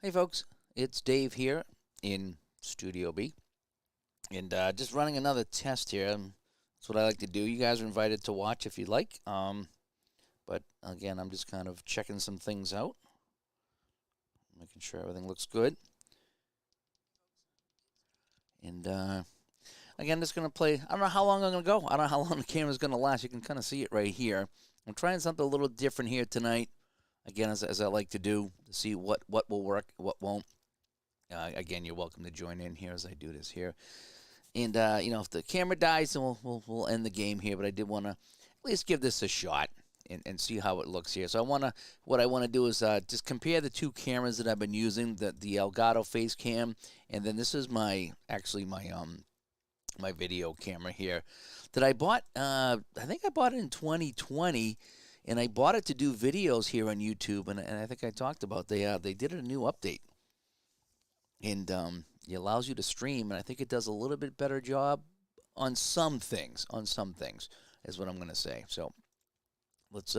Hey folks, it's Dave here in Studio B, and just running another test here. That's what I like to do. You guys are invited to watch if you'd like. But again, I'm just kind of checking some things out, making sure everything looks good. And again, just gonna play. I don't know how long I'm gonna go. I don't know how long the camera's gonna last. You can kind of see it right here. I'm trying something a little different here tonight. Again, as I like to do, to see what will work, what won't. Again, you're welcome to join in here as I do this here. And if the camera dies, then we'll end the game here. But I did want to at least give this a shot and see how it looks here. So what I want to do is just compare the two cameras that I've been using, the Elgato face cam, and then this is my video camera here that I bought. I think I bought it in 2020. And I bought it to do videos here on YouTube, and I think I talked about they did a new update, and it allows you to stream, and I think it does a little bit better job on some things. On some things is what I'm going to say. So let's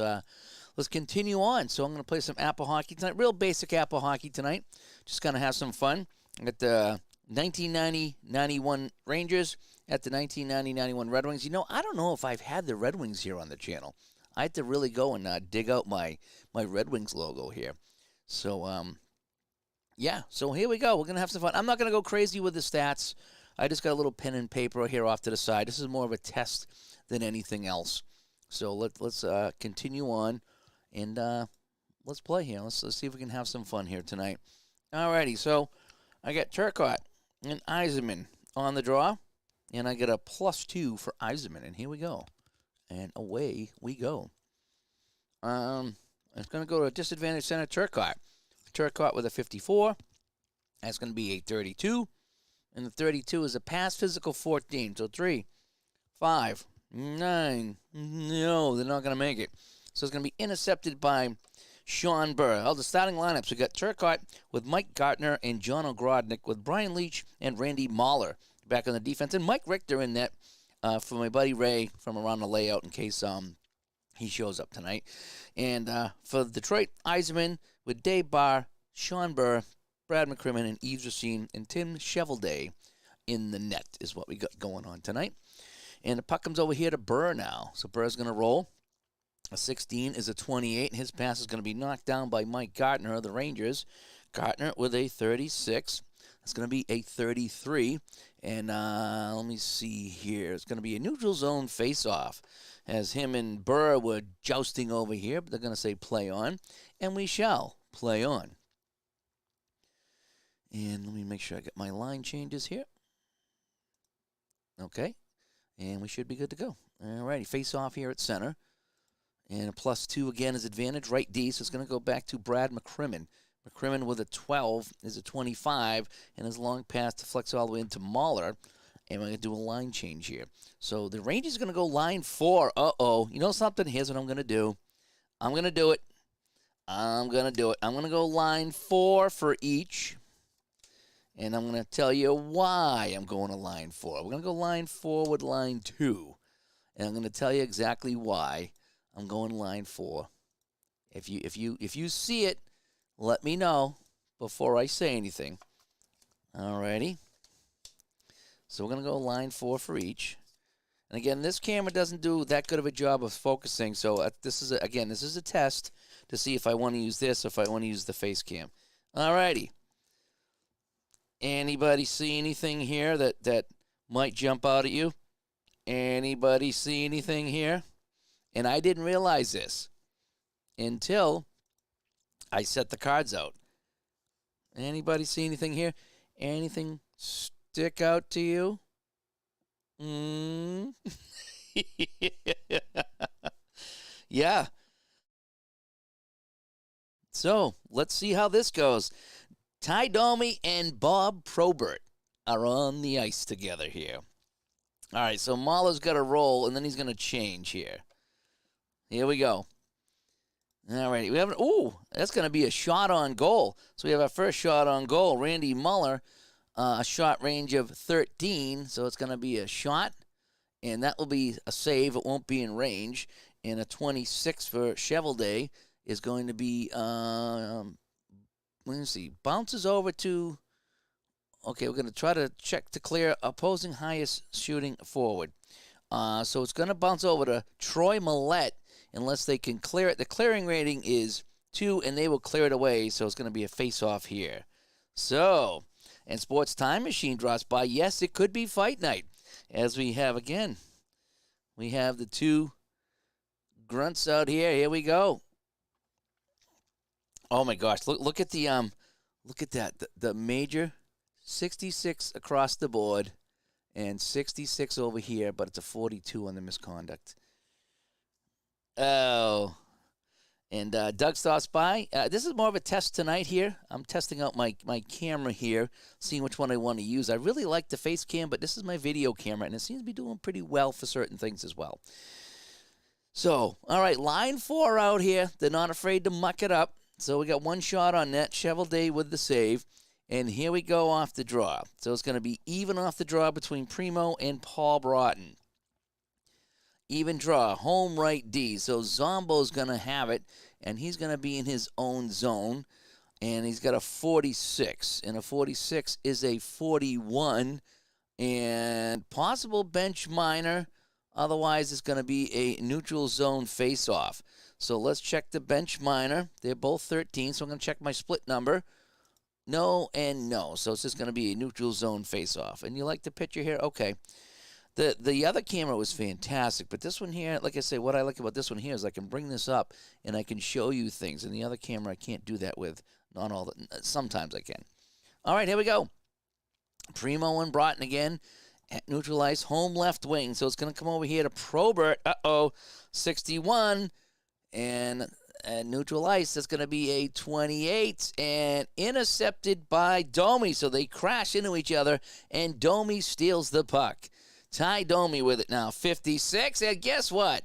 continue on. So I'm going to play some APBA hockey tonight, real basic APBA hockey tonight. Just kind of have some fun at the 1990-91 Rangers at the 1990-91 Red Wings. I don't know if I've had the Red Wings here on the channel. I had to really go and dig out my Red Wings logo here. So, yeah, so here we go. We're going to have some fun. I'm not going to go crazy with the stats. I just got a little pen and paper here off to the side. This is more of a test than anything else. So let's continue on, and let's play here. Let's see if we can have some fun here tonight. Alrighty, so I got Turcotte and Yzerman on the draw, and I get a +2 for Yzerman, and here we go. And away we go. It's going to go to a disadvantage center, Turcotte. Turcotte with a 54. That's going to be a 32. And the 32 is a pass physical 14. So 3, 5, 9. No, they're not going to make it. So it's going to be intercepted by Sean Burr. The starting lineups, we got Turcotte with Mike Gartner and John Ogrodnik with Brian Leach and Randy Mahler back on the defense. And Mike Richter in net. For my buddy Ray from around the layout in case he shows up tonight. And for Detroit, Yzerman with Dave Barr, Sean Burr, Brad McCrimmon, and Yves Racine, and Tim Chevelday in the net is what we got going on tonight. And the puck comes over here to Burr now. So Burr's going to roll. A 16 is a 28, and his pass is going to be knocked down by Mike Gartner of the Rangers. Gartner with a 36. It's going to be a 33. And let me see here. It's going to be a neutral zone face-off as him and Burr were jousting over here. But they're going to say play on. And we shall play on. And let me make sure I get my line changes here. Okay. And we should be good to go. All righty. Face-off here at center. And a +2 again is advantage. Right D. So it's going to go back to Brad McCrimmon. McCrimmon with a 12 is a 25, and his long pass deflects all the way into Mahler. And we're going to do a line change here. So the Rangers are going to go line 4. Uh-oh. You know something? Here's what I'm going to do. I'm going to do it. I'm going to go line 4 for each. And I'm going to tell you why I'm going to line 4. We're going to go line 4 with line 2. And I'm going to tell you exactly why I'm going line 4. If you see it, let me know before I say anything. Alrighty. So we're going to go line 4 for each. And again, this camera doesn't do that good of a job of focusing. So this is a test to see if I want to use this or if I want to use the face cam. Alrighty. Anybody see anything here that might jump out at you? Anybody see anything here? And I didn't realize this until I set the cards out. Anybody see anything here? Anything stick out to you? Yeah. So, let's see how this goes. Ty Domi and Bob Probert are on the ice together here. All right, so Mahler's got to roll, and then he's going to change here. Here we go. All right, we have that's going to be a shot on goal. So we have our first shot on goal. Randy Mahler, a shot range of 13, so it's going to be a shot, and that will be a save. It won't be in range. And a 26 for Chevelday is going to be let me see, bounces over to, okay, we're going to try to check to clear opposing highest shooting forward. So it's going to bounce over to Troy Millette unless they can clear it. The clearing rating is 2, and they will clear it away, so it's going to be a face-off here. So, and Sports Time Machine drops by. Yes, it could be fight night, as we have, again, we have the two grunts out here. Here we go. Oh, my gosh. Look at the look at that. The major 66 across the board and 66 over here, but it's a 42 on the misconduct. Oh. And Doug stops by. This is more of a test tonight here. I'm testing out my camera here, seeing which one I want to use. I really like the face cam, but this is my video camera, and it seems to be doing pretty well for certain things as well. So, all right, line 4 out here. They're not afraid to muck it up. So we got one shot on net. Chevalier with the save. And here we go off the draw. So it's going to be even off the draw between Primo and Paul Broughton. Even draw, home right D. So Zombo's going to have it, and he's going to be in his own zone. And he's got a 46. And a 46 is a 41. And possible bench minor. Otherwise, it's going to be a neutral zone face-off. So let's check the bench minor. They're both 13, so I'm going to check my split number. No and no. So it's just going to be a neutral zone face-off. And you like the picture here? Okay. The other camera was fantastic, but this one here, like I say, what I like about this one here is I can bring this up and I can show you things. And the other camera I can't do that with. Not all the, sometimes I can. All right, here we go. Primo and Broughton again at neutral ice, home left wing. So it's going to come over here to Probert. 61. And at neutral ice, that's going to be a 28 and intercepted by Domi. So they crash into each other, and Domi steals the puck. Ty Domi with it now, 56. And guess what?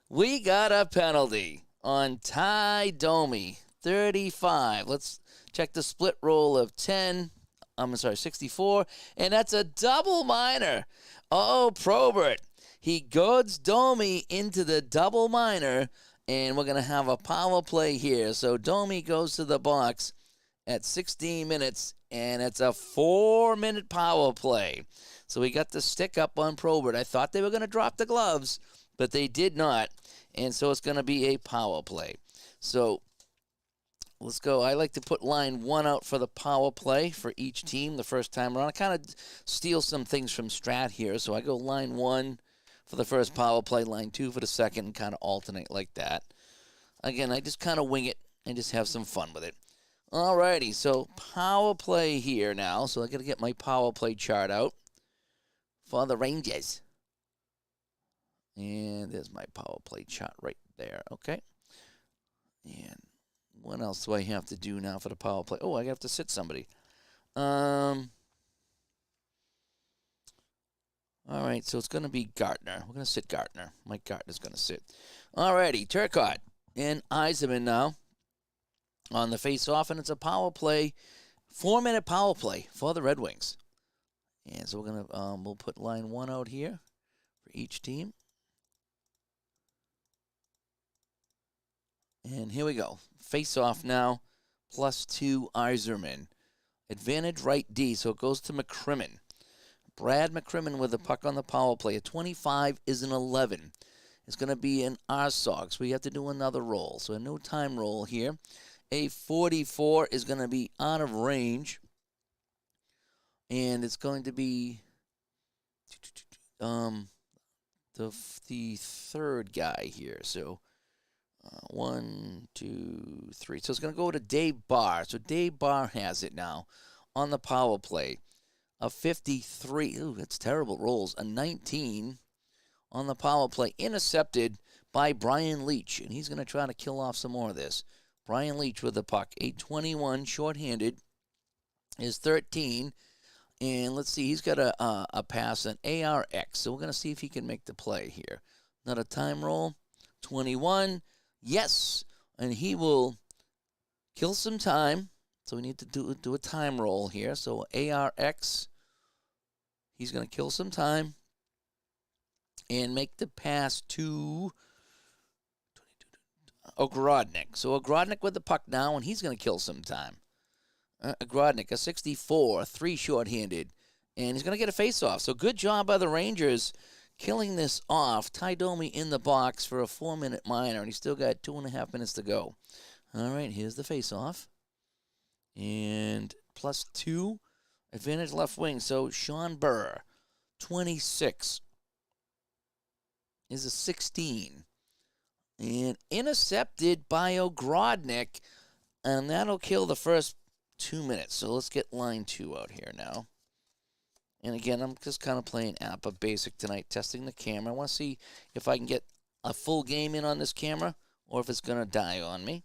We got a penalty on Ty Domi, 35. Let's check the split roll of 10. 64. And that's a double minor. Oh, Probert. He goads Domi into the double minor. And we're going to have a power play here. So Domi goes to the box at 16 minutes, and it's a 4-minute power play. So we got the stick up on Probert. I thought they were going to drop the gloves, but they did not. And so it's going to be a power play. So let's go. I like to put line 1 out for the power play for each team the first time around. I kind of steal some things from Strat here. So I go line 1 for the first power play, line 2 for the second, and kind of alternate like that. Again, I just kind of wing it and just have some fun with it. Alrighty, so power play here now. So I got to get my power play chart out for the Rangers. And there's my power play chart right there. Okay. And what else do I have to do now for the power play? Oh, I have to sit somebody. All right, so it's going to be Gartner. We're going to sit Gartner. Mike Gartner's going to sit. All righty, Turcotte and Eisenman now on the face-off, and it's a power play, 4-minute power play for the Red Wings. And so we're going to we'll put line 1 out here for each team. And here we go. Face-off now, +2 Eiserman. Advantage right D, so it goes to McCrimmon. Brad McCrimmon with the puck on the power play. A 25 is an 11. It's going to be an RSOG, so we have to do another roll. So a no time roll here. A 44 is going to be out of range. And it's going to be the third guy here. So 1, 2, 3. So it's going to go to Dave Barr. So Dave Barr has it now on the power play. A 53. Ooh, that's terrible rolls. A 19 on the power play. Intercepted by Brian Leach. And he's going to try to kill off some more of this. Brian Leach with the puck. A 21 shorthanded is 13. And let's see, he's got a pass, an ARX. So we're going to see if he can make the play here. Not a time roll. 21. Yes. And he will kill some time. So we need to do a time roll here. So ARX, he's going to kill some time and make the pass to Ogrodnik. So Ogrodnik with the puck now, and he's going to kill some time. Grodnick, a 64, 3 shorthanded. And he's going to get a face-off. So good job by the Rangers killing this off. Ty Domi in the box for a 4-minute minor, and he's still got 2.5 minutes to go. All right, here's the face-off. And +2, advantage left wing. So Sean Burr, 26, is a 16. And intercepted by Ogrodnik, and that'll kill the first 2 minutes. So let's get line 2 out here now. And again, I'm just kind of playing APBA Basic tonight, testing the camera. I want to see if I can get a full game in on this camera or if it's going to die on me.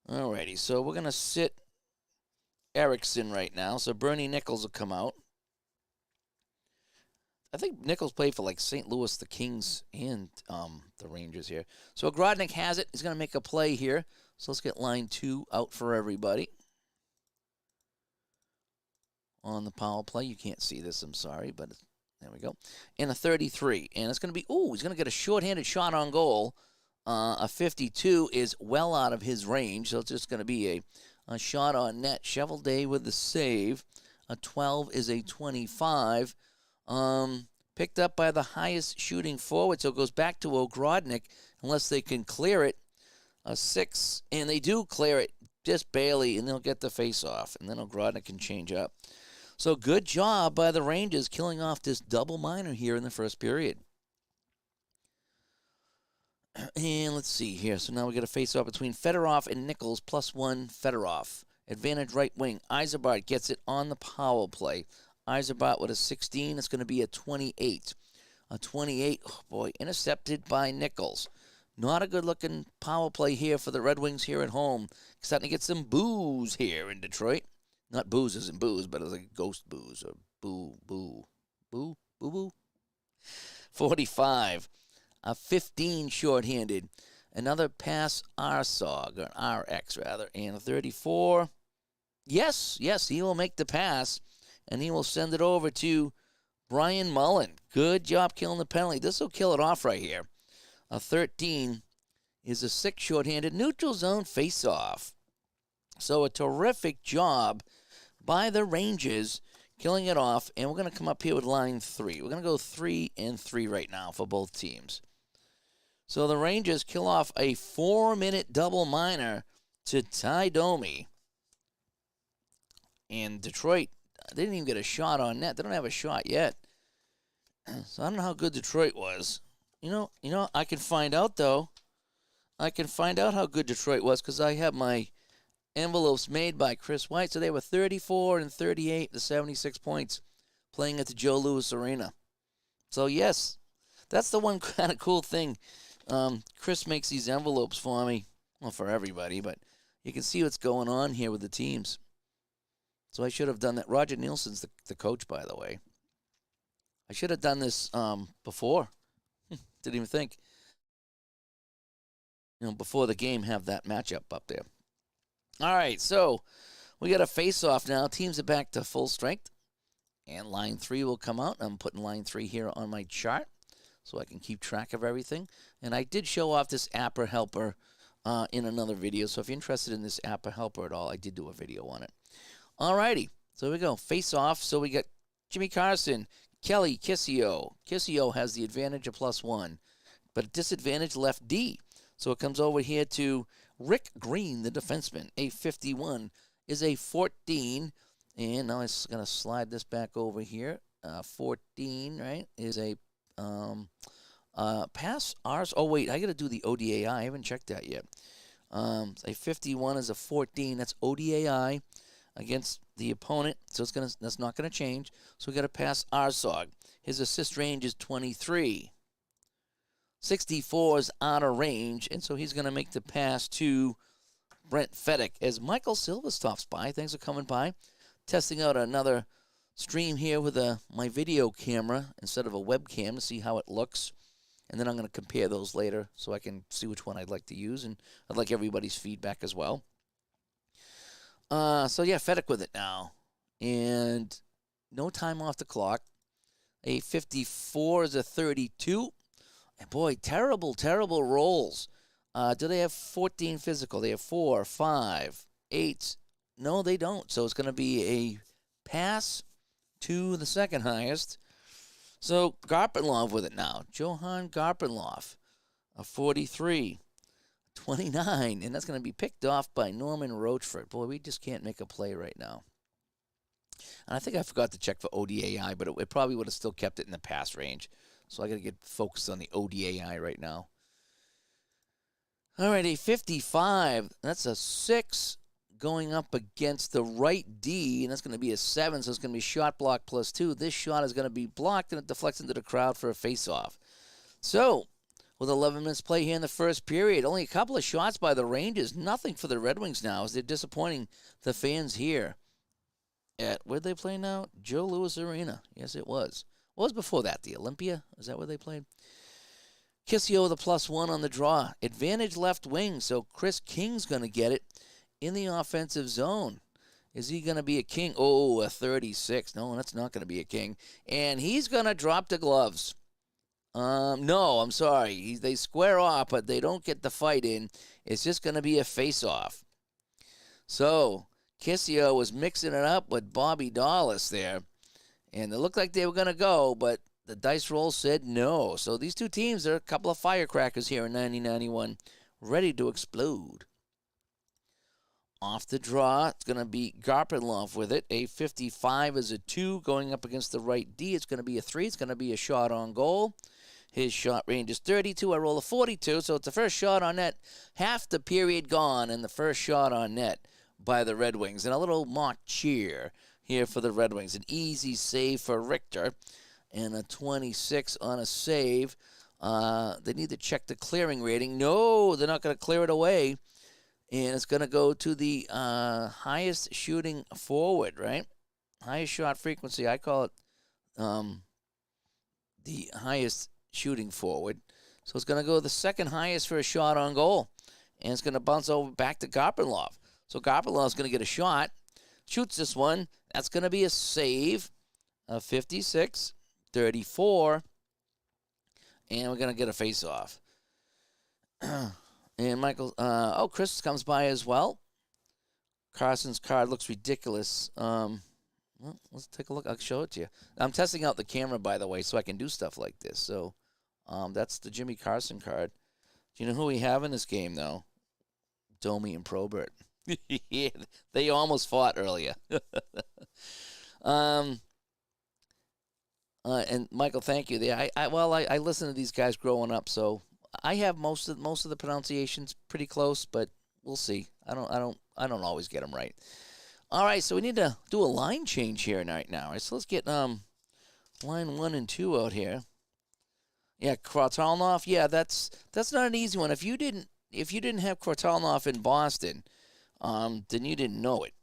Alrighty, so we're going to sit Erickson right now. So Bernie Nichols will come out. I think Nichols played for like St. Louis, the Kings, and the Rangers here. So Grodnick has it. He's going to make a play here. So let's get line 2 out for everybody. On the power play. You can't see this, I'm sorry, but there we go. And a 33. And it's going to be, he's going to get a shorthanded shot on goal. A 52 is well out of his range, so it's just going to be a shot on net. Chevelday with the save. A 12 is a 25. Picked up by the highest shooting forward, so it goes back to Ogrodnik unless they can clear it. A 6, and they do clear it just barely, and they'll get the face-off, and then Ogrodnik can change up. So good job by the Rangers killing off this double minor here in the first period. And let's see here. So now we got a face-off between Fedorov and Nichols, +1 Fedorov. Advantage right wing. Eiserbart gets it on the power play. Eiserbart with a 16. It's going to be a 28. A 28, intercepted by Nichols. Not a good-looking power play here for the Red Wings here at home. Starting to get some boos here in Detroit. Not booze as in booze, but it's like ghost booze or boo. 45. A 15 shorthanded. Another pass Arsog, or RX rather, and a 34. Yes, he will make the pass, and he will send it over to Brian Mullen. Good job killing the penalty. This will kill it off right here. A 13 is a 6 shorthanded neutral zone face-off. So a terrific job by the Rangers killing it off, and we're going to come up here with line 3. We're going to go 3 and 3 right now for both teams. So the Rangers kill off a 4-minute double minor to Ty Domi. And Detroit, they didn't even get a shot on net. They don't have a shot yet. So I don't know how good Detroit was. You know, I can find out, though. I can find out how good Detroit was because I have my envelopes made by Chris White. So they were 34 and 38, the 76 points, playing at the Joe Louis Arena. So, yes, that's the one kind of cool thing. Chris makes these envelopes for me. Well, for everybody, but you can see what's going on here with the teams. So I should have done that. Roger Nielsen's the coach, by the way. I should have done this before. Didn't even think. Before the game, have that matchup up there. All right, so we got a face-off now. Teams are back to full strength. And line 3 will come out. I'm putting line 3 here on my chart so I can keep track of everything. And I did show off this APBA helper in another video. So if you're interested in this APBA helper at all, I did do a video on it. All righty, so here we go. Face-off. So we got Jimmy Carson, Kelly, Kissio. Kissio has the advantage of +1, but a disadvantage left D. So it comes over here to Rick Green, the defenseman. A 51 is a 14. And now I'm going to slide this back over here. 14, right, is a pass ours. Oh, wait, I got to do the ODAI. I haven't checked that yet. A 51 is a 14. That's ODAI against the opponent. So that's not going to change. So we got to pass Arsog. His assist range is 23. 64 is out of range, and so he's going to make the pass to Brent Fedek as Michael Silva stops by. Thanks for coming by. Testing out another stream here with my video camera instead of a webcam to see how it looks. And then I'm going to compare those later so I can see which one I'd like to use. And I'd like everybody's feedback as well. So, yeah, Fedek with it now. And no time off the clock. A 54 is a 32. And, boy, terrible, terrible rolls. Do they have 14 physical? They have 4, 5, 8, No, they don't. So it's going to be a pass to the second highest. So Garpenlov with it now. Johan Garpenlov, a 43, 29, and that's going to be picked off by Norman Rochford. Boy, we just can't make a play right now. And I think I forgot to check for ODAI, but it probably would have still kept it in the pass range. So I got to get focused on the ODAI right now. All right, a 55. That's a 6 going up against the right D, and that's going to be a 7, so it's going to be shot block plus 2. This shot is going to be blocked, and it deflects into the crowd for a face-off. So, with 11 minutes play here in the first period, only a couple of shots by the Rangers. Nothing for the Red Wings now as they're disappointing the fans here at, where'd they play now? Joe Louis Arena. Yes, it was. What was before that? The Olympia? Is that where they played? Kissio the +1 on the draw. Advantage left wing, so Chris King's going to get it in the offensive zone. Is he going to be a king? Oh, a 36. No, that's not going to be a king. And he's going to drop the gloves. No, I'm sorry. They square off, but they don't get the fight in. It's just going to be a face-off. So, Kissio was mixing it up with Bobby Dallas there. And it looked like they were going to go, but the dice roll said no. So these two teams are a couple of firecrackers here in 1991, ready to explode. Off the draw, it's going to be Garpenlov with it. A 55 is a 2 going up against the right D. It's going to be a 3. It's going to be a shot on goal. His shot range is 32. I roll a 42, so it's the first shot on net. Half the period gone, and the first shot on net by the Red Wings. And a little mock cheer here for the Red Wings. An easy save for Richter, and a 26 on a save. They need to check the clearing rating. No, they're not going to clear it away. And it's going to go to the highest shooting forward, right? Highest shot frequency. I call it the highest shooting forward. So it's going to go the second highest for a shot on goal. And it's going to bounce over back to Garpenlov. So Garpenlov's going to get a shot. Shoots this one. That's going to be a save. A 56, 34. And we're going to get a face-off. And Michael, Chris comes by as well. Carson's card looks ridiculous. Well, let's take a look. I'll show it to you. I'm testing out the camera, by the way, so I can do stuff like this. So that's the Jimmy Carson card. Do you know who we have in this game, though? Domi and Probert. Yeah, they almost fought earlier. And Michael, thank you. I listened to these guys growing up, so I have most of the pronunciations pretty close, but we'll see. I don't always get them right. All right, so we need to do a line change here right now. All right, so let's get line 1 and 2 out here. Yeah, Kvartalnov. Yeah, that's not an easy one. If you didn't have Kvartalnov in Boston, then you didn't know it.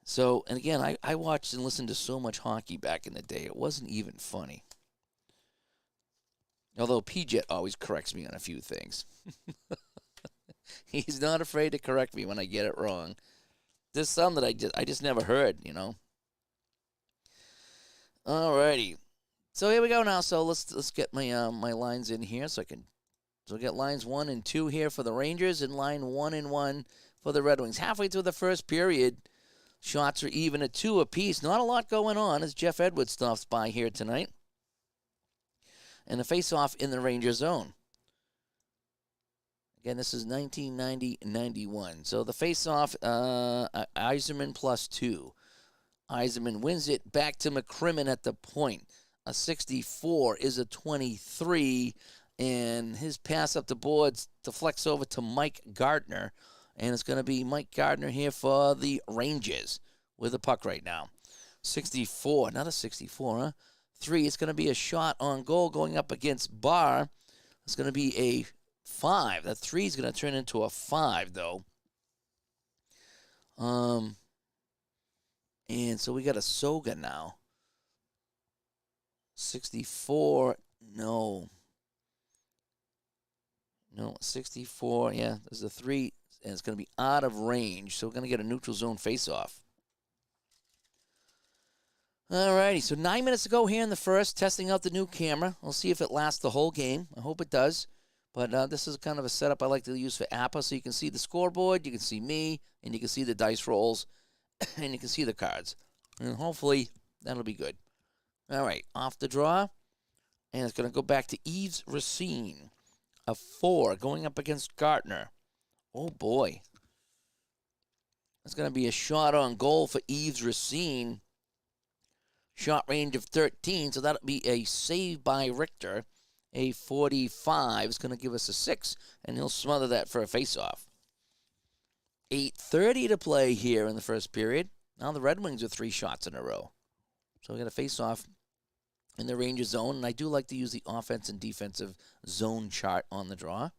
So, and again, I watched and listened to so much hockey back in the day. It wasn't even funny. Although P-Jet always corrects me on a few things. He's not afraid to correct me when I get it wrong. There's some that I just never heard, you know. Alrighty. So here we go now. So let's get my my lines in here so I get lines 1 and 2 here for the Rangers and line 1 and 1 for the Red Wings. Halfway through the first period, shots are even at 2 apiece. Not a lot going on as Jeff Edwards stops by here tonight. And a face-off in the Ranger zone. Again, this is 1990-91. So the face-off, Yzerman +2. Yzerman wins it back to McCrimmon at the point. A 64 is a 23, and his pass up the boards deflects over to Mike Gardner, and it's going to be Mike Gardner here for the Rangers with the puck right now. 64, not a 64, huh? 3, it's going to be a shot on goal going up against Barr. It's going to be a 5. That 3 is going to turn into a 5, though. And so we got a Soga now. 64, no, 64, yeah, there's a 3, and it's going to be out of range, so we're going to get a neutral zone face-off. Alrighty, so 9 minutes to go here in the first, testing out the new camera. We'll see if it lasts the whole game. I hope it does. But this is kind of a setup I like to use for APBA, so you can see the scoreboard, you can see me, and you can see the dice rolls and you can see the cards. And hopefully that'll be good. All right, off the draw. And it's going to go back to Yves Racine. A 4 going up against Gartner. Oh, boy. It's going to be a shot on goal for Yves Racine. Shot range of 13, so that'll be a save by Richter. A 45 is going to give us a 6, and he'll smother that for a face-off. 8:30 to play here in the first period. Now the Red Wings are 3 shots in a row. So we got a face-off in the Rangers zone, and I do like to use the offense and defensive zone chart on the draw.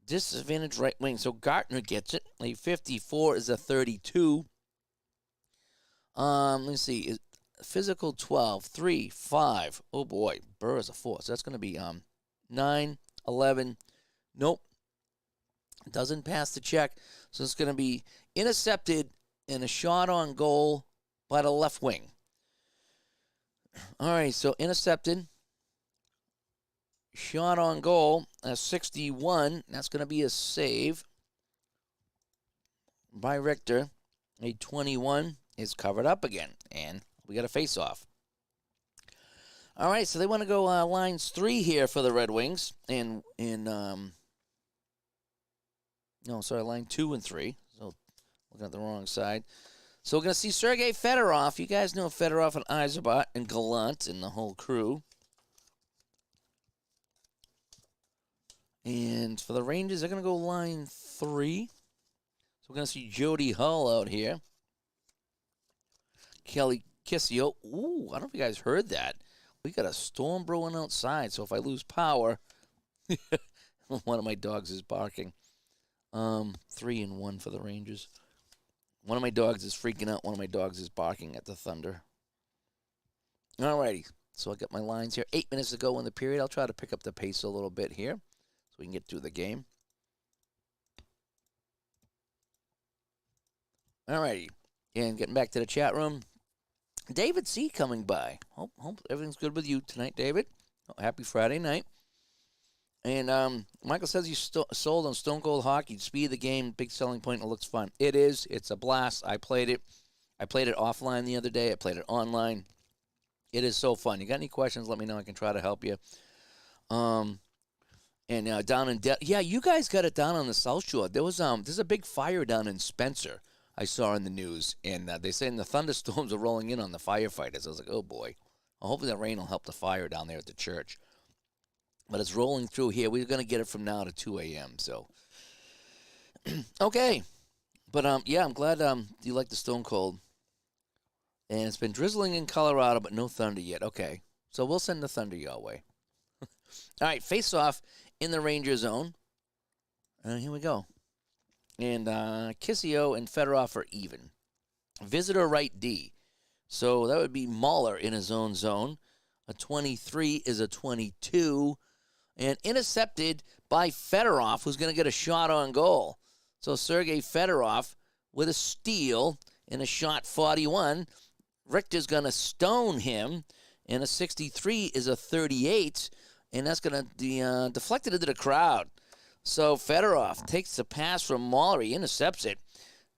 Disadvantage right wing, so Gartner gets it. A 54 is a 32. Let's see. Physical 12, 3, 5. Oh boy, Burr is a 4. So that's going to be 9, 11. Nope. Doesn't pass the check. So it's going to be intercepted and a shot on goal by the left wing. All right, so intercepted. Shot on goal, a 61. That's going to be a save by Richter. A 21 is covered up again, and we got a face-off. All right, so they want to go lines 3 here for the Red Wings, and line 2 and 3. So looking at the wrong side. So we're going to see Sergei Fedorov. You guys know Fedorov and Eiserbot and Gallant and the whole crew. And for the Rangers, they're going to go line 3. So we're going to see Jody Hull out here. Kelly Kissio. Ooh, I don't know if you guys heard that. We got a storm brewing outside, so if I lose power, one of my dogs is barking. 3 and 1 for the Rangers. One of my dogs is freaking out. One of my dogs is barking at the Thunder. All righty. So I got my lines here. 8 minutes to go in the period. I'll try to pick up the pace a little bit here so we can get through the game. All righty. And getting back to the chat room. David C. coming by. Hope everything's good with you tonight, David. Happy Friday night. And Michael says he's sold on Stone Cold Hockey. Speed of the game, big selling point. It looks fun. It is. It's a blast. I played it. I played it offline the other day. I played it online. It is so fun. You got any questions, let me know. I can try to help you. And down in you guys got it down on the South Shore. There's a big fire down in Spencer I saw in the news, and they saying the thunderstorms are rolling in on the firefighters. I was like, oh boy. Well, hopefully the rain will help the fire down there at the church. But it's rolling through here. We're going to get it from now to 2 a.m. So, okay. But, I'm glad you like the Stone Cold. And it's been drizzling in Colorado, but no thunder yet. Okay. So we'll send the thunder your way. All right, face-off in the Ranger zone. Here we go. And Kissio and Fedorov are even. Visitor right D. So that would be Mahler in his own zone. A 23 is a 22. And intercepted by Fedorov, who's going to get a shot on goal. So Sergei Fedorov with a steal and a shot 41. Richter's going to stone him. And a 63 is a 38. And that's going to be deflected into the crowd. So Fedorov takes the pass from Mahler. He intercepts it.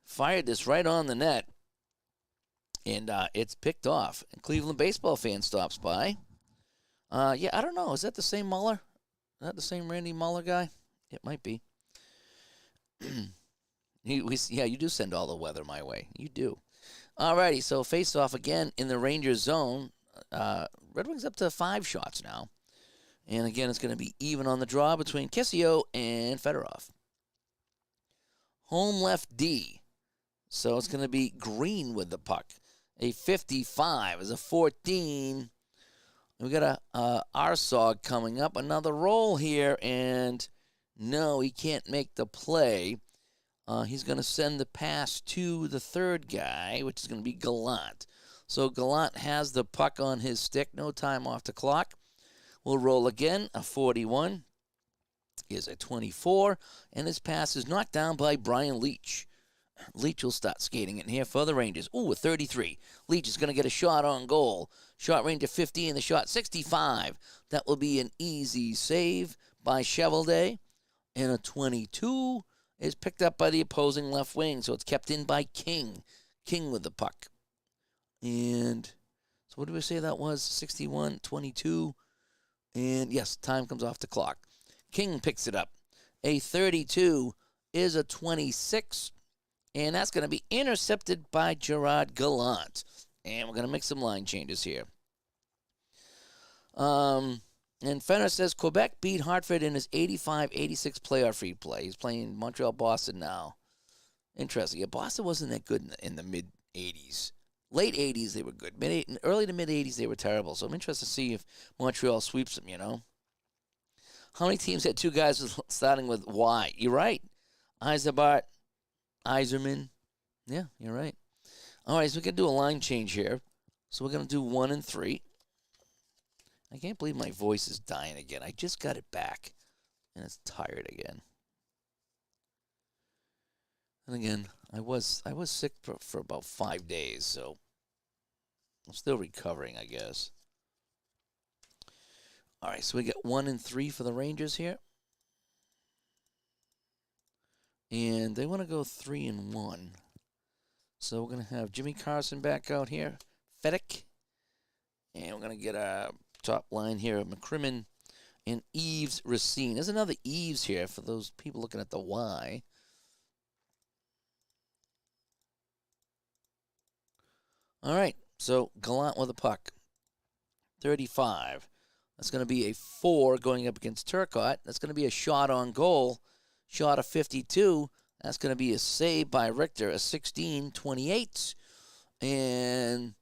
Fired this right on the net. And it's picked off. And Cleveland baseball fan stops by. I don't know. Is that the same Muller? Is that the same Randy Muller guy? It might be. You do send all the weather my way. You do. All righty, so face-off again in the Rangers zone. Red Wings up to 5 shots now. And again, it's going to be even on the draw between Kissio and Fedorov. Home left D. So it's going to be Green with the puck. A 55 is a 14. We got a Arsog coming up. Another roll here, and no, he can't make the play. He's going to send the pass to the third guy, which is going to be Gallant. So Gallant has the puck on his stick. No time off the clock. We'll roll again. A 41 is a 24, and his pass is knocked down by Brian Leach. Leach will start skating in here for the Rangers. Ooh, a 33. Leach is going to get a shot on goal. Shot range of 50 and the shot 65. That will be an easy save by Chevelday. And a 22 is picked up by the opposing left wing. So it's kept in by King. King with the puck. And so what did we say that was? 61-22. And yes, time comes off the clock. King picks it up. A 32 is a 26. And that's going to be intercepted by Gerard Gallant. And we're going to make some line changes here. And Fenner says Quebec beat Hartford in his 85-86 playoff replay. He's playing Montreal-Boston now. Interesting. Yeah, Boston wasn't that good in the mid-'80s. Late 80s, they were good. Early to mid-'80s, they were terrible. So I'm interested to see if Montreal sweeps them, you know. How many teams had two guys starting with Y? You're right. Eisenbart, Eiserman. Yeah, you're right. All right, so we're going to do a line change here. So we're going to do 1 and 3. I can't believe my voice is dying again. I just got it back, and it's tired again. And again, I was sick for about 5 days, so I'm still recovering, I guess. All right, so we get 1 and 3 for the Rangers here. And they want to go 3 and 1. So we're going to have Jimmy Carson back out here. Fedek. And we're going to get a top line here of McCrimmon and Eves Racine. There's another Eves here for those people looking at the Y. All right, so Gallant with a puck. 35. That's going to be a 4 going up against Turcotte. That's going to be a shot on goal. Shot of 52. That's going to be a save by Richter, a 16-28. And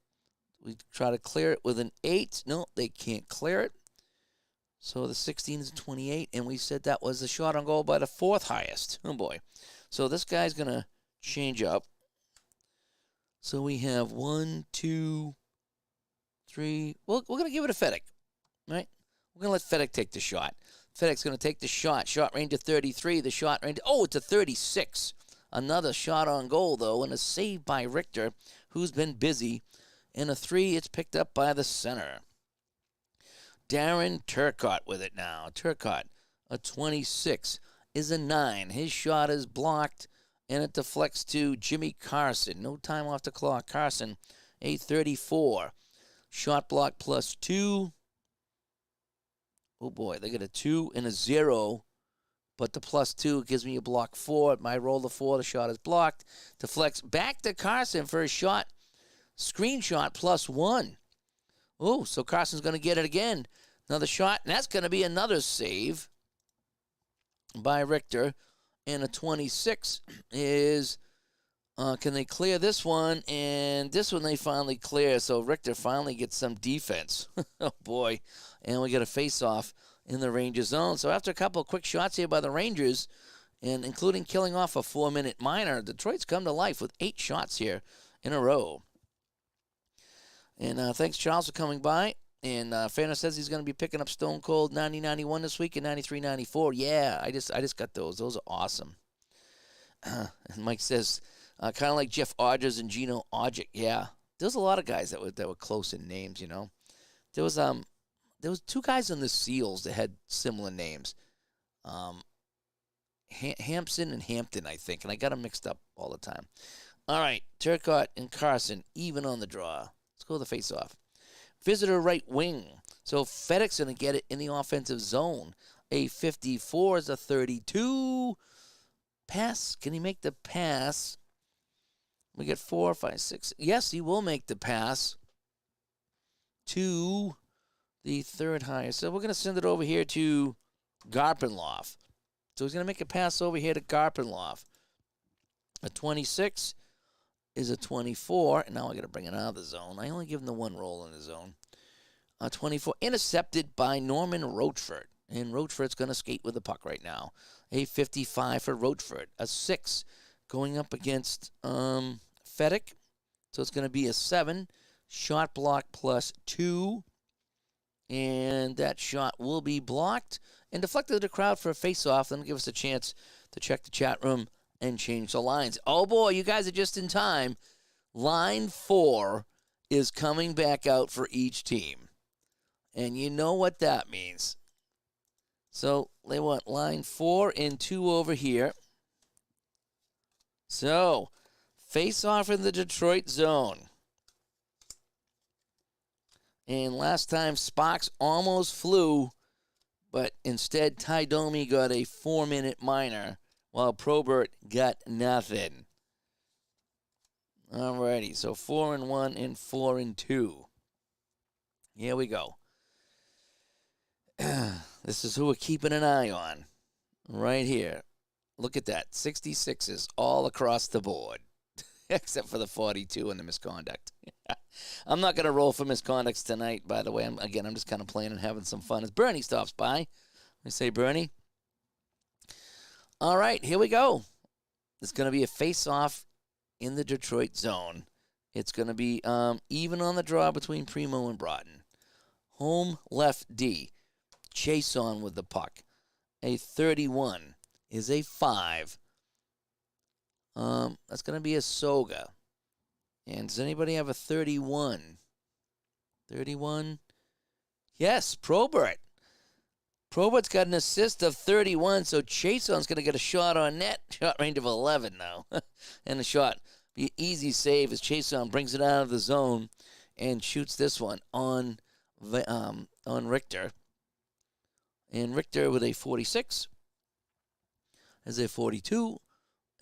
we try to clear it with an 8. No, they can't clear it. So the 16 is a 28, and we said that was the shot on goal by the 4th highest. Oh, boy. So this guy's going to change up. So we have 1, 2, 3. Well, we're going to give it a Fedek, right? We're going to let Fedek take the shot. Fedek's going to take the shot. Shot range of 33. The shot range, it's a 36. Another shot on goal, though, and a save by Richter, who's been busy. And a 3, it's picked up by the center. Darren Turcotte with it now. Turcotte, a 26, is a 9. His shot is blocked, and it deflects to Jimmy Carson. No time off the clock. Carson, a 34. Shot block plus 2. Oh, boy, they get a 2 and a 0. But the plus 2 gives me a block 4. My roll the 4, the shot is blocked. Deflects back to Carson for a shot. Screenshot plus 1. Oh, so Carson's going to get it again. Another shot, and that's going to be another save by Richter. And a 26 is, can they clear this one? And this one they finally clear, so Richter finally gets some defense. Oh, boy. And we get a face-off in the Rangers zone. So after a couple of quick shots here by the Rangers, and including killing off a 4-minute minor, Detroit's come to life with 8 shots here in a row. And thanks, Charles, for coming by. And Fanner says he's going to be picking up Stone Cold 90-91 this week and 93-94. Yeah, I just got those. Those are awesome. And Mike says, kind of like Jeff Odgers and Gino Odjick. Yeah, there's a lot of guys that were close in names, you know. There was 2 guys on the Seals that had similar names. Hampson and Hampton, I think. And I got them mixed up all the time. All right, Turcotte and Carson even on the draw. Let's go to the face-off. Visitor right wing. So Fedek's going to get it in the offensive zone. A 54 is a 32. Pass. Can he make the pass? We get 4, 5, 6. Yes, he will make the pass to the 3rd highest. So we're going to send it over here to Garpenloff. So he's going to make a pass over here to Garpenloff. A 26 is a 24. And now I got to bring it out of the zone. I only give him the 1 roll in the zone. 24. Intercepted by Norman Rochford. And Rochford's going to skate with the puck right now. A 55 for Rochford. A 6 going up against Fedek. So it's going to be a 7. Shot block plus 2. And that shot will be blocked and deflected to the crowd for a face-off. Then give us a chance to check the chat room and change the lines. Oh, boy, you guys are just in time. Line 4 is coming back out for each team. And you know what that means. So they want line 4 and 2 over here. So, face off in the Detroit zone. And last time, Sparks almost flew, but instead, Ty Domi got a 4-minute minor, while Probert got nothing. Alrighty, so 4-1 and 4-2. Here we go. This is who we're keeping an eye on. Right here. Look at that. 66s all across the board. Except for the 42 and the misconduct. I'm not going to roll for misconducts tonight, by the way. I'm just kind of playing and having some fun. As Bernie stops by. Let me say, Bernie. All right, here we go. It's going to be a face-off in the Detroit zone. It's going to be even on the draw between Primo and Broughton. Home left D. Chase on with the puck. A 31 is a 5. That's going to be a Soga. And does anybody have a 31? 31? Yes, Probert. Probert's got an assist of 31, so Chason's going to get a shot on net. Shot range of 11 now. And a shot. Be an easy save as Chason brings it out of the zone and shoots this one on Richter. And Richter with a 46 has a 42.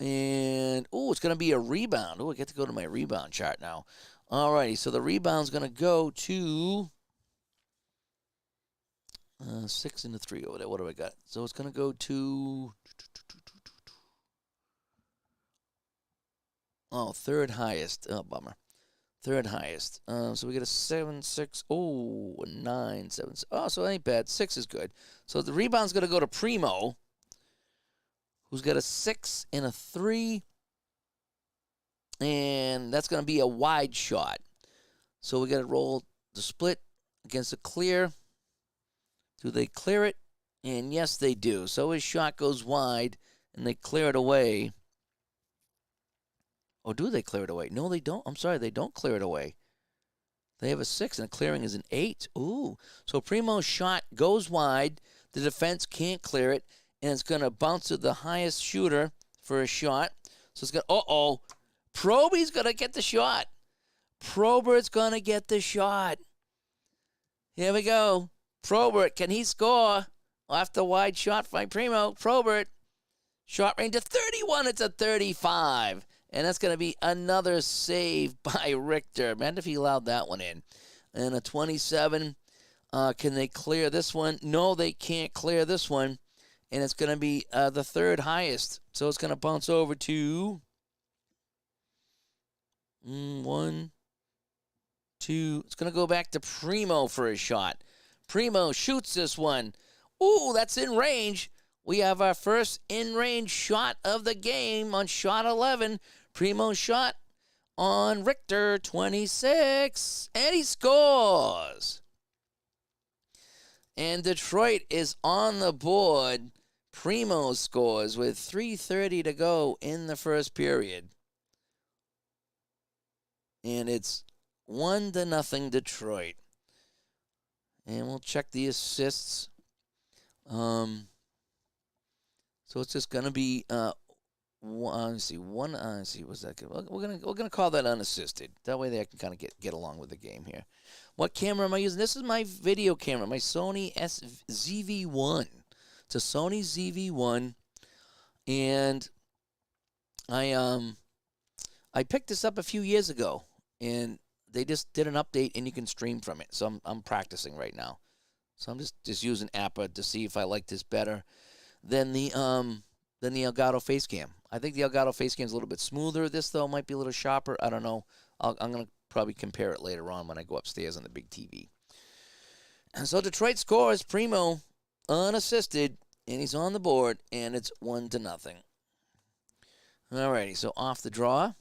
And, it's going to be a rebound. I get to go to my rebound chart now. All righty, so the rebound's going to go to 6 and a 3 over there. What do I got? So it's going to go to third highest. Oh, bummer. Third highest. So we get a 7, 6, a 9, 7. Oh, so it ain't bad. 6 is good. So the rebound's going to go to Primo, who's got a 6 and a 3. And that's going to be a wide shot. So we got to roll the split against a clear. Do they clear it? And yes, they do. So his shot goes wide, and they clear it away. Or do they clear it away? No, they don't. I'm sorry, they don't clear it away. They have a 6, and the clearing is an 8. Ooh. So Primo's shot goes wide. The defense can't clear it, and it's going to bounce to the highest shooter for a shot. So it's going Proby's going to get the shot. Probert's going to get the shot. Here we go. Probert, can he score? Off the wide shot by Primo. Probert. Shot range of 31. It's a 35. And that's going to be another save by Richter. Imagine if he allowed that one in. And a 27. Can they clear this one? No, they can't clear this one. And it's going to be the third highest. So it's going to bounce over to 1, 2. It's going to go back to Primo for a shot. Primo shoots this one. Ooh, that's in range. We have our first in-range shot of the game on shot 11. Primo shot on Richter, 26. And he scores. And Detroit is on the board. Primo scores with 3:30 to go in the first period. And it's 1-0 Detroit. And we'll check the assists. So it's just going to be what's that? We're gonna call that unassisted. That way they can kind of get along with the game here. What camera am I using? This is my video camera, my Sony ZV-1. It's a Sony ZV-1, and I picked this up a few years ago, and they just did an update, and you can stream from it. So I'm practicing right now. So I'm just using APBA to see if I like this better than the Elgato Facecam. I think the Elgato Facecam is a little bit smoother. This, though, might be a little sharper. I don't know. I'm going to probably compare it later on when I go upstairs on the big TV. And so Detroit scores. Primo unassisted, and he's on the board, and it's 1-0. All righty, so off the draw.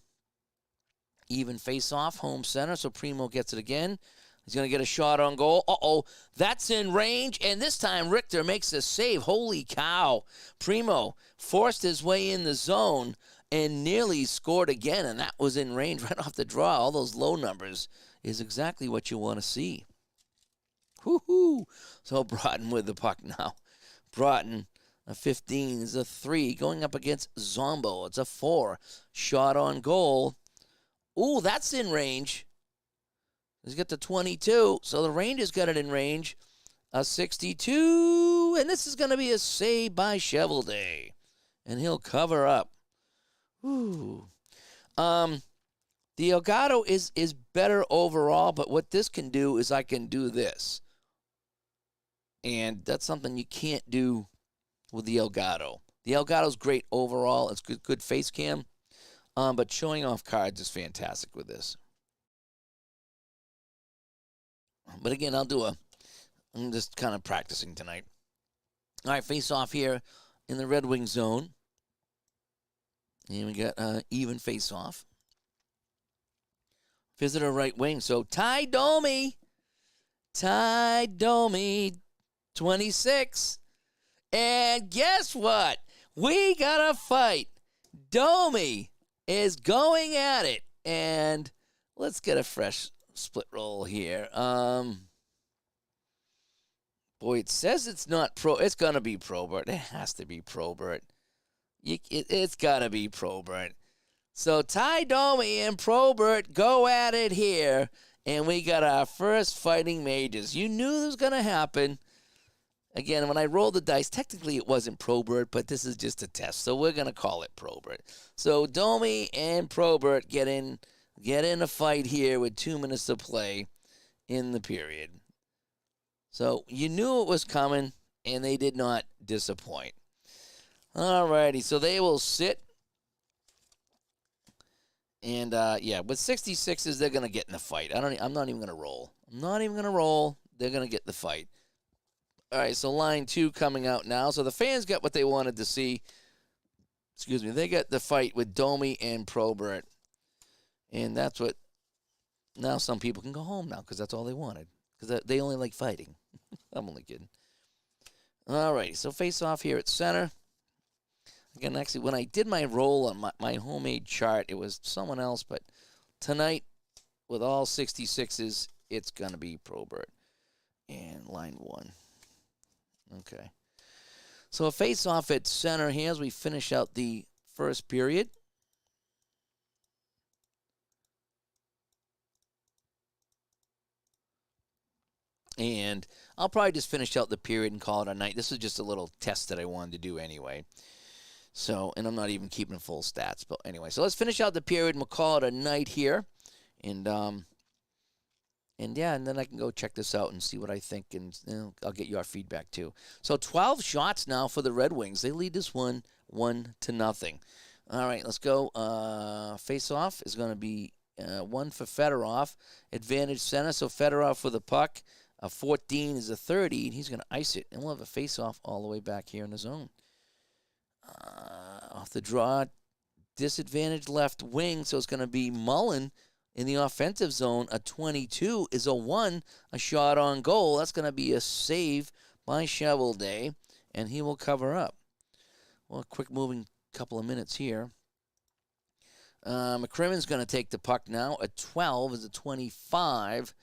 Even face-off, home center, so Primo gets it again. He's going to get a shot on goal. That's in range, and this time Richter makes a save. Holy cow. Primo forced his way in the zone and nearly scored again, and that was in range right off the draw. All those low numbers is exactly what you want to see. Whoo-hoo. So Broughton with the puck now. Broughton A 15 is a 3. Going up against Zombo, it's a 4. Shot on goal. Ooh, that's in range. He's got the 22, so the Rangers got it in range. A 62, and this is going to be a save by Shovelday. And he'll cover up. Ooh. The Elgato is better overall, but what this can do is I can do this. And that's something you can't do with the Elgato. The Elgato's great overall. It's good face cam. But showing off cards is fantastic with this. But again, I'm just kind of practicing tonight. All right, face off here in the Red Wing zone. And we got even face off. Visitor right wing. So Ty Domi, 26. And guess what? We got a fight. Domi is going at it. And let's get a fresh split roll here. Boy, it says it's not pro. It's going to be Probert. It has to be Probert. It's got to be Probert. So Ty Domi and Probert go at it here. And we got our first fighting majors. You knew this was going to happen. Again, when I rolled the dice, technically it wasn't Probert, but this is just a test. So we're going to call it Probert. So Domi and Probert get in a fight here with 2 minutes to play in the period. So you knew it was coming, and they did not disappoint. All righty, so they will sit. And, with 66s, they're going to get in the fight. I'm not even going to roll. I'm not even going to roll. They're going to get in the fight. All right, so line 2 coming out now. So the fans got what they wanted to see. Excuse me. They got the fight with Domi and Probert. And that's what, now some people can go home now because that's all they wanted. Because they only like fighting. I'm only kidding. All right, so face off here at center. Again, actually, when I did my roll on my homemade chart, it was someone else. But tonight, with all 66s, it's going to be Probert. And line 1. Okay. So a face off at center here as we finish out the first period. And I'll probably just finish out the period and call it a night. This is just a little test that I wanted to do anyway. So, and I'm not even keeping full stats. But anyway, so let's finish out the period and we'll call it a night here. And then I can go check this out and see what I think. And I'll get your feedback too. So 12 shots now for the Red Wings. They lead this one 1-0. All right, let's go. Face off is going to be 1 for Fedorov. Advantage center. So Fedorov with the puck. A 14 is a 30, and he's going to ice it. And we'll have a face-off all the way back here in the zone. Off the draw, disadvantage left wing, so it's going to be Mullen in the offensive zone. A 22 is a 1, a shot on goal. That's going to be a save by Shovelday, and he will cover up. Well, a quick moving couple of minutes here. McCrimmon's going to take the puck now. A 12 is a 25.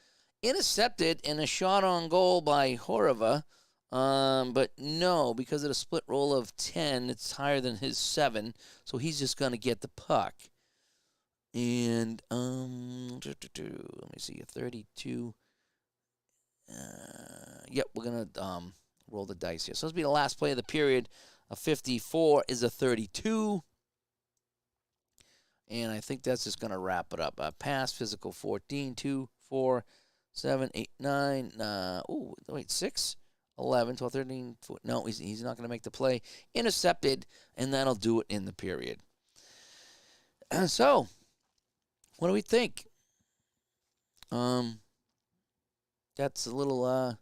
Intercepted and a shot on goal by Horova. But no, because of the split roll of 10, it's higher than his 7. So he's just going to get the puck. And, let me see, a 32. Yep, we're going to roll the dice here. So this will be the last play of the period. A 54 is a 32. And I think that's just going to wrap it up. Pass, physical 14, 2, 4, 7, 8, 9, 6, 11, 12, 13, 14. No, he's not going to make the play. Intercepted, and that'll do it in the period. So, what do we think? That's a little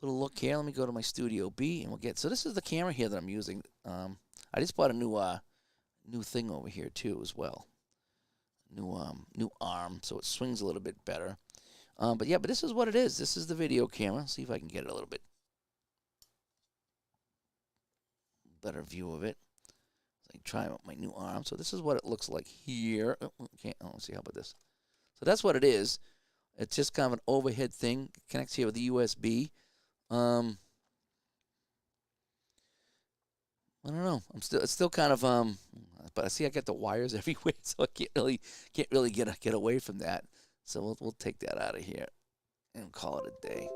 look here. Let me go to my Studio B, and we'll get. So this is the camera here that I'm using. I just bought a new thing over here too as well. New arm, so it swings a little bit better. But this is what it is. This is the video camera. See if I can get it a little bit better view of it. So I try out my new arm. So this is what it looks like here. Let's see, how about this? So that's what it is. It's just kind of an overhead thing. It connects here with the USB. I don't know. It's still kind of but I see I got the wires everywhere, so I can't really get away from that. So we'll take that out of here and call it a day.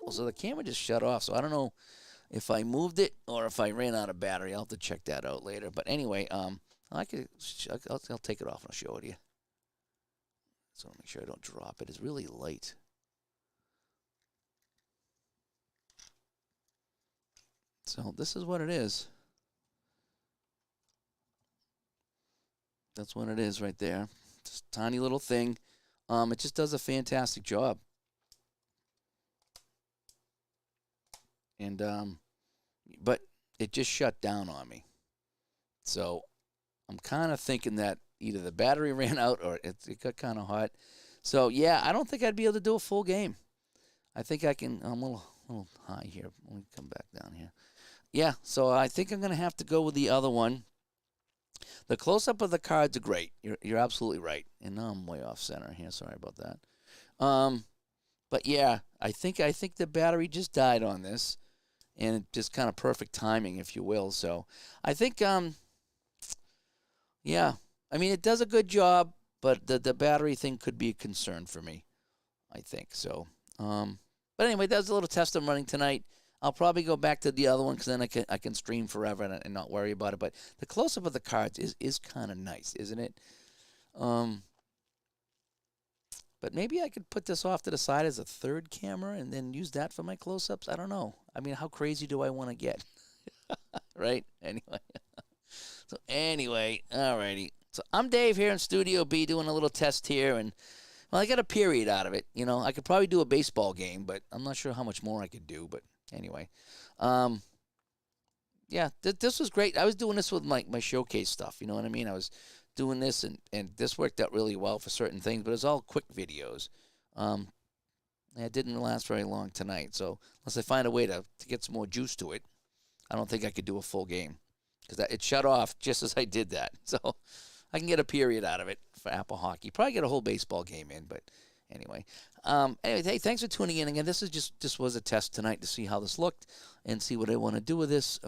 Well, so the camera just shut off, so I don't know if I moved it or if I ran out of battery. I'll have to check that out later. But anyway, I'll take it off and I'll show it to you. So make sure I don't drop it. It's really light. So this is what it is. That's what it is right there. Just a tiny little thing. It just does a fantastic job. And but it just shut down on me. So I'm kind of thinking that either the battery ran out or it got kind of hot. So yeah, I don't think I'd be able to do a full game. I think I can. I'm a little high here. Let me come back down here. Yeah, so I think I'm gonna have to go with the other one. The close-up of the cards are great. You're absolutely right. And now I'm way off center here. Sorry about that. But yeah, I think the battery just died on this, and just kind of perfect timing, if you will. So I think yeah, I mean it does a good job, but the battery thing could be a concern for me. I think so. But anyway, that was a little test I'm running tonight. I'll probably go back to the other one because then I can stream forever and not worry about it. But the close up of the cards is kind of nice, isn't it? But maybe I could put this off to the side as a third camera and then use that for my close ups. I don't know. I mean, how crazy do I want to get? Right? Anyway. So anyway, alrighty. So I'm Dave here in Studio B doing a little test here, and well, I got a period out of it. You know, I could probably do a baseball game, but I'm not sure how much more I could do. But anyway, yeah, this was great. I was doing this with my showcase stuff. You know what I mean? I was doing this, and this worked out really well for certain things, but it's all quick videos. It didn't last very long tonight, so unless I find a way to get some more juice to it, I don't think I could do a full game because it shut off just as I did that. So I can get a period out of it for APBA Hockey. Probably get a whole baseball game in, but anyway. Anyway, hey, thanks for tuning in again. This was a test tonight to see how this looked and see what I want to do with this.